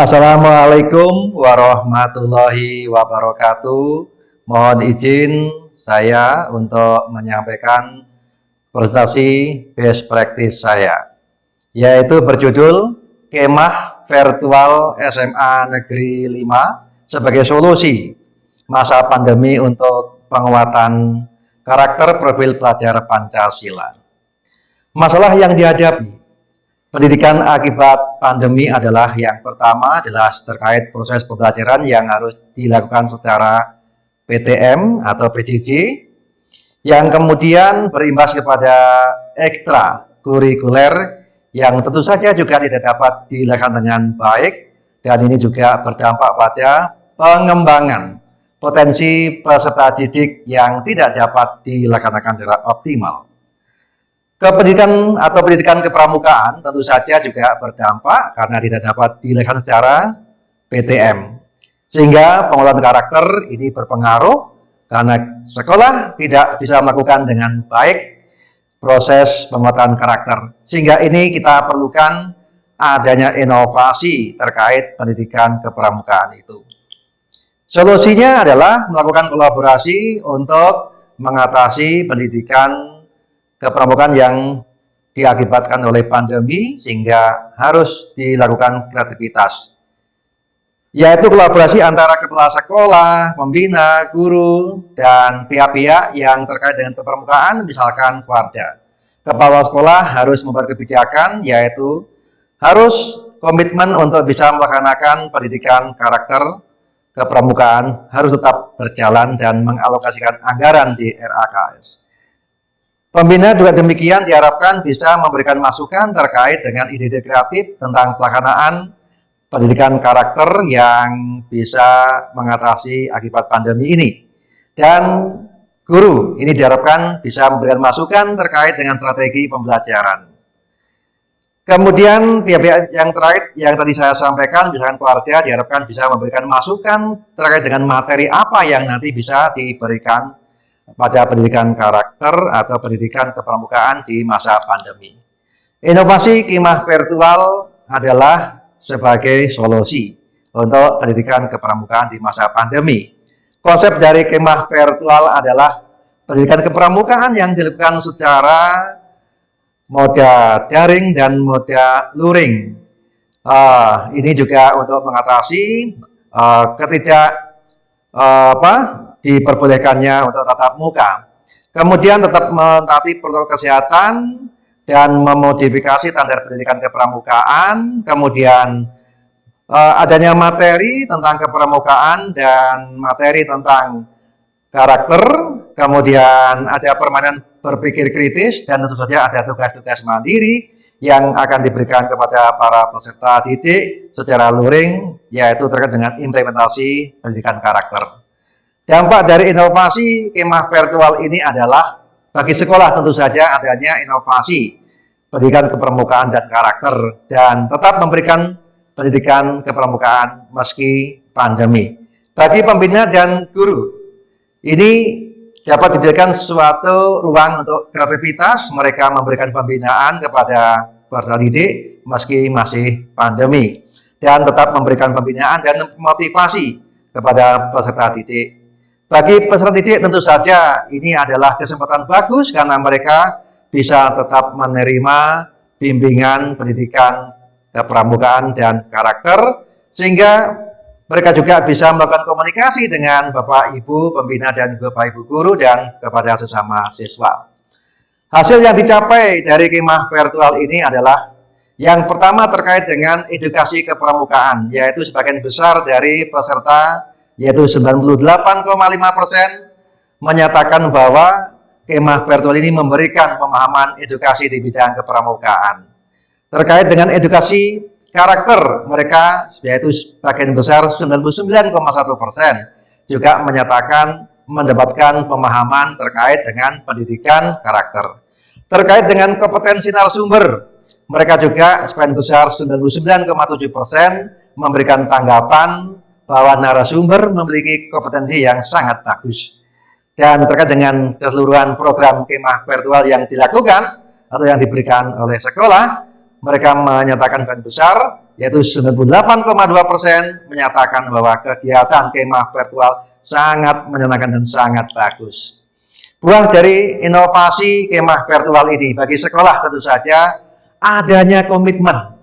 Assalamualaikum warahmatullahi wabarakatuh. Mohon izin saya untuk menyampaikan presentasi best practice saya, yaitu berjudul Kemah Virtual SMA Negeri 5 sebagai solusi masa pandemi untuk penguatan karakter profil pelajar Pancasila. Masalah yang dihadapi pendidikan akibat pandemi adalah yang pertama adalah terkait proses pembelajaran yang harus dilakukan secara PTM atau PJJ, yang kemudian berimbas kepada ekstra kurikuler yang tentu saja juga tidak dapat dilakukan dengan baik, dan ini juga berdampak pada pengembangan potensi peserta didik yang tidak dapat dilaksanakan secara optimal. Pendidikan atau pendidikan kepramukaan tentu saja juga berdampak karena tidak dapat dilakukan secara PTM. Sehingga penguatan karakter ini berpengaruh karena sekolah tidak bisa melakukan dengan baik proses penguatan karakter. Sehingga ini kita perlukan adanya inovasi terkait pendidikan kepramukaan itu. Solusinya adalah melakukan kolaborasi untuk mengatasi pendidikan kepramukaan yang diakibatkan oleh pandemi sehingga harus dilakukan kreativitas, yaitu kolaborasi antara kepala sekolah, pembina, guru, dan pihak-pihak yang terkait dengan kepramukaan, misalkan keluarga. Kepala sekolah harus membuat kebijakan, yaitu harus komitmen untuk bisa melaksanakan pendidikan karakter kepramukaan, harus tetap berjalan dan mengalokasikan anggaran di RAKS. Pembina juga demikian diharapkan bisa memberikan masukan terkait dengan ide-ide kreatif tentang pelaksanaan pendidikan karakter yang bisa mengatasi akibat pandemi ini. Dan guru ini diharapkan bisa memberikan masukan terkait dengan strategi pembelajaran. Kemudian pihak-pihak yang terakhir yang tadi saya sampaikan, misalkan keluarga, diharapkan bisa memberikan masukan terkait dengan materi apa yang nanti bisa diberikan pada pendidikan karakter atau pendidikan kepramukaan di masa pandemi. Inovasi kemah virtual adalah sebagai solusi untuk pendidikan kepramukaan di masa pandemi. Konsep dari kemah virtual adalah pendidikan kepramukaan yang dilakukan secara moda daring dan moda luring. Ini juga untuk mengatasi diperbolehkannya untuk tatap muka. Kemudian tetap mentaati protokol kesehatan dan memodifikasi standar pendidikan kepramukaan. Kemudian adanya materi tentang kepramukaan dan materi tentang karakter. Kemudian ada permainan berpikir kritis dan tentu saja ada tugas-tugas mandiri yang akan diberikan kepada para peserta didik secara luring, yaitu terkait dengan implementasi pendidikan karakter. Dampak dari inovasi kemah virtual ini adalah bagi sekolah tentu saja adanya inovasi pendidikan kepramukaan dan karakter dan tetap memberikan pendidikan kepramukaan meski pandemi. Bagi pembina dan guru, ini dapat dijadikan suatu ruang untuk kreativitas, mereka memberikan pembinaan kepada peserta didik meski masih pandemi dan tetap memberikan pembinaan dan motivasi kepada peserta didik. Bagi peserta didik tentu saja ini adalah kesempatan bagus karena mereka bisa tetap menerima bimbingan pendidikan kepramukaan dan karakter, sehingga mereka juga bisa melakukan komunikasi dengan Bapak Ibu pembina dan Bapak Ibu guru dan kepada sesama siswa. Hasil yang dicapai dari kemah virtual ini adalah yang pertama terkait dengan edukasi kepramukaan, yaitu sebagian besar dari peserta yaitu 98,5% menyatakan bahwa kemah virtual ini memberikan pemahaman edukasi di bidang kepramukaan. Terkait dengan edukasi karakter, mereka yaitu sebagian besar 99,1% juga menyatakan mendapatkan pemahaman terkait dengan pendidikan karakter. Terkait dengan kompetensi narasumber, mereka juga sebagian besar 99,7% memberikan tanggapan bahwa narasumber memiliki kompetensi yang sangat bagus. Dan terkait dengan keseluruhan program kemah virtual yang dilakukan atau yang diberikan oleh sekolah, mereka menyatakan dengan besar, yaitu 98,2% menyatakan bahwa kegiatan kemah virtual sangat menyenangkan dan sangat bagus. Buah dari inovasi kemah virtual ini bagi sekolah tentu saja adanya komitmen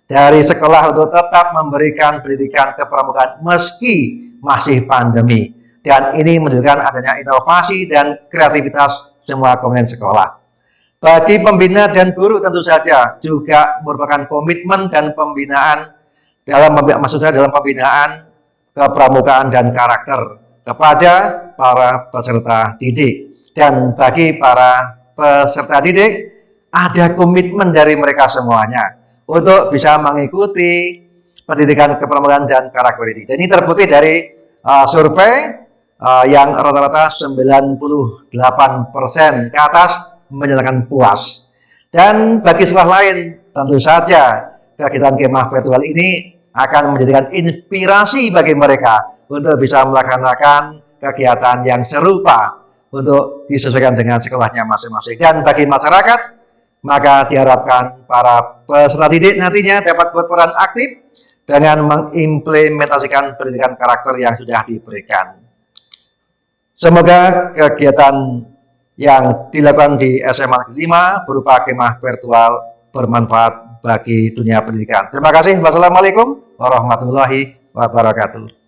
dari sekolah untuk tetap memberikan pendidikan kepramukaan meski masih pandemi. Dan ini menunjukkan adanya inovasi dan kreativitas semua komponen sekolah. Bagi pembina dan guru tentu saja juga merupakan komitmen dan pembinaan dalam pembinaan kepramukaan dan karakter kepada para peserta didik. Dan bagi para peserta didik ada komitmen dari mereka semuanya untuk bisa mengikuti pendidikan kepramukaan dan karakter ini. Dan ini terbukti dari survei yang rata-rata 98% ke atas menyatakan puas. Dan bagi sekolah lain tentu saja kegiatan kemah virtual ini akan menjadikan inspirasi bagi mereka untuk bisa melaksanakan kegiatan yang serupa untuk disesuaikan dengan sekolahnya masing-masing. Dan bagi masyarakat, maka diharapkan para peserta didik nantinya dapat berperan aktif dengan mengimplementasikan pendidikan karakter yang sudah diberikan. Semoga kegiatan yang dilakukan di SMA 5 berupa kemah virtual bermanfaat bagi dunia pendidikan. Terima kasih. Wassalamualaikum warahmatullahi wabarakatuh.